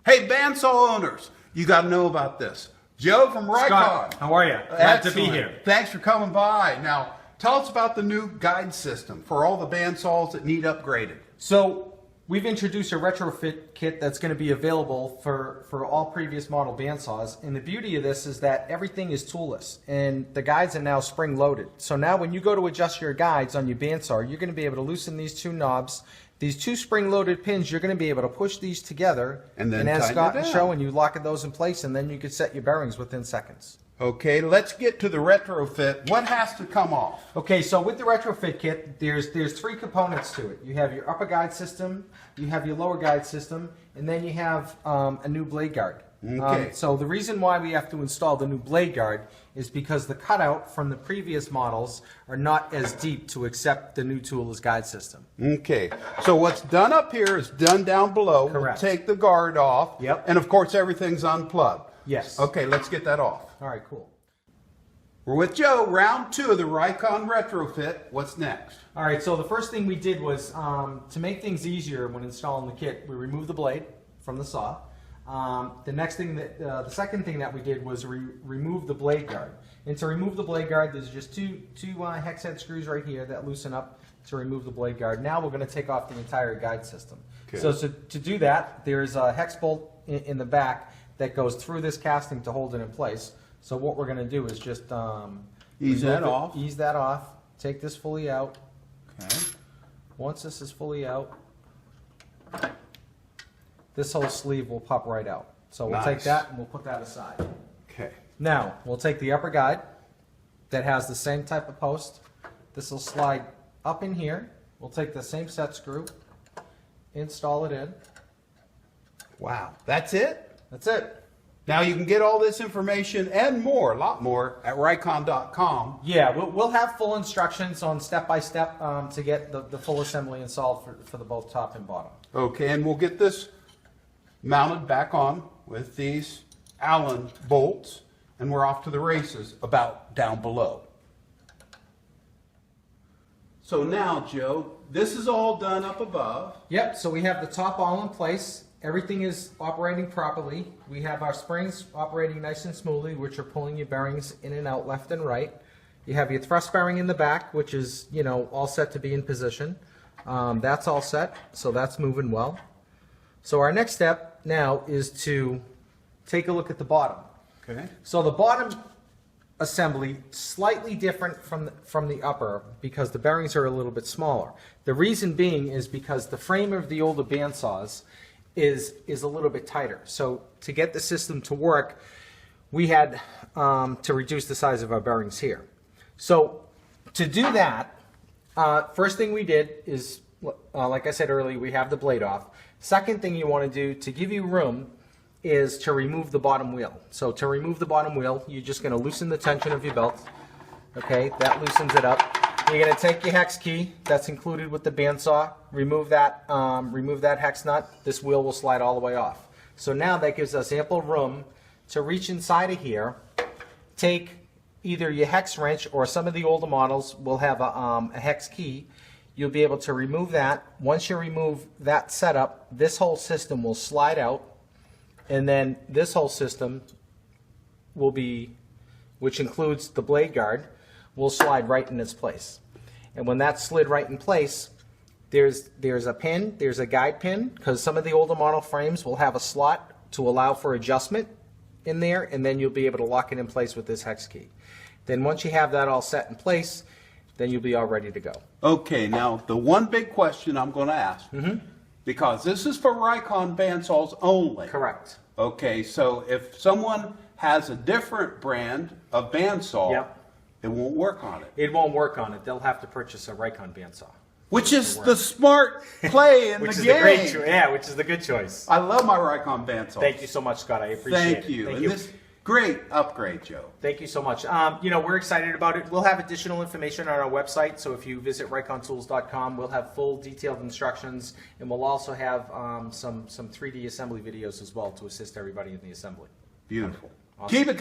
Hey, bandsaw owners, you got to know about this. Joe from RIKON. Scott, how are you? Glad to be here. Thanks for coming by. Now, tell us about the new guide system for all the bandsaws that need upgraded. So, we've introduced a retrofit kit that's going to be available for all previous model bandsaws. And the beauty of this is that everything is toolless, and the guides are now spring-loaded. So now when you go to adjust your guides on your bandsaw, you're going to be able to loosen these two knobs. These two spring-loaded pins, you're going to be able to push these together, and then as Scott is showing you, lock those in place, and then you can set your bearings within seconds. Okay, let's get to the retrofit. What has to come off? Okay, so with the retrofit kit, there's three components to it. You have your upper guide system, you have your lower guide system, and then you have a new blade guard. Okay. So the reason why we have to install the new blade guard is because the cutout from the previous models are not as deep to accept the new toolless guide system. Okay, so what's done up here is done down below. Correct. We'll take the guard off. Yep. And of course everything's unplugged. Yes. Okay, let's get that off. All right, cool. We're with Joe, round 2 of the RIKON Retrofit. What's next? All right, so the first thing we did was to make things easier when installing the kit, we removed the blade from the saw. The second thing that we did was remove the blade guard. And to remove the blade guard, there's just two hex head screws right here that loosen up to remove the blade guard. Now we're going to take off the entire guide system. Okay. So to do that, there's a hex bolt in the back that goes through this casting to hold it in place. So what we're going to do is just ease that off. Take this fully out. Okay. Once this is fully out, this whole sleeve will pop right out. So we'll take that and we'll put that aside. Okay. Now, we'll take the upper guide that has the same type of post. This will slide up in here. We'll take the same set screw, install it in. Wow, that's it? That's it. Now you can get all this information and more, a lot more, at RIKON.com. Yeah, we'll have full instructions on step-by-step to get the full assembly installed for the both top and bottom. Okay, and we'll get this mounted back on with these Allen bolts, and we're off to the races about down below. So now, Joe, this is all done up above. Yep, so we have the top all in place. Everything is operating properly. We have our springs operating nice and smoothly, which are pulling your bearings in and out left and right. You have your thrust bearing in the back, which is, all set to be in position. That's all set, so that's moving well. So our next step now is to take a look at the bottom. Okay. So the bottom assembly, slightly different from the upper because the bearings are a little bit smaller. The reason being is because the frame of the older bandsaws is a little bit tighter. So to get the system to work, we had to reduce the size of our bearings here. So to do that, first thing we did is, like I said earlier, we have the blade off. Second thing you want to do to give you room is to remove the bottom wheel. So to remove the bottom wheel, you're just going to loosen the tension of your belt. Okay, that loosens it up. You're going to take your hex key that's included with the bandsaw, remove that hex nut. This wheel will slide all the way off. So now that gives us ample room to reach inside of here, take either your hex wrench or some of the older models will have a hex key. You'll be able to remove that. Once you remove that setup, this whole system will slide out, and then this whole system will be, which includes the blade guard, will slide right in its place. And when that's slid right in place, there's a pin, there's a guide pin, because some of the older model frames will have a slot to allow for adjustment in there, and then you'll be able to lock it in place with this hex key. Then once you have that all set in place, then you'll be all ready to go. Okay, now the one big question I'm going to ask, because this is for RIKON bandsaws only. Correct. Okay, so if someone has a different brand of bandsaw, Yep. It won't work on it. It won't work on it. They'll have to purchase a RIKON bandsaw. Which is the smart play in the game. Which is the good choice. I love my RIKON bandsaw. Thank you so much, Scott. I appreciate it. Thank you. Thank And you. this great upgrade, Joe. Thank you so much. We're excited about it. We'll have additional information on our website, so if you visit RIKONTools.com, we'll have full detailed instructions, and we'll also have some 3D assembly videos as well to assist everybody in the assembly. Beautiful. Awesome. Keep it coming.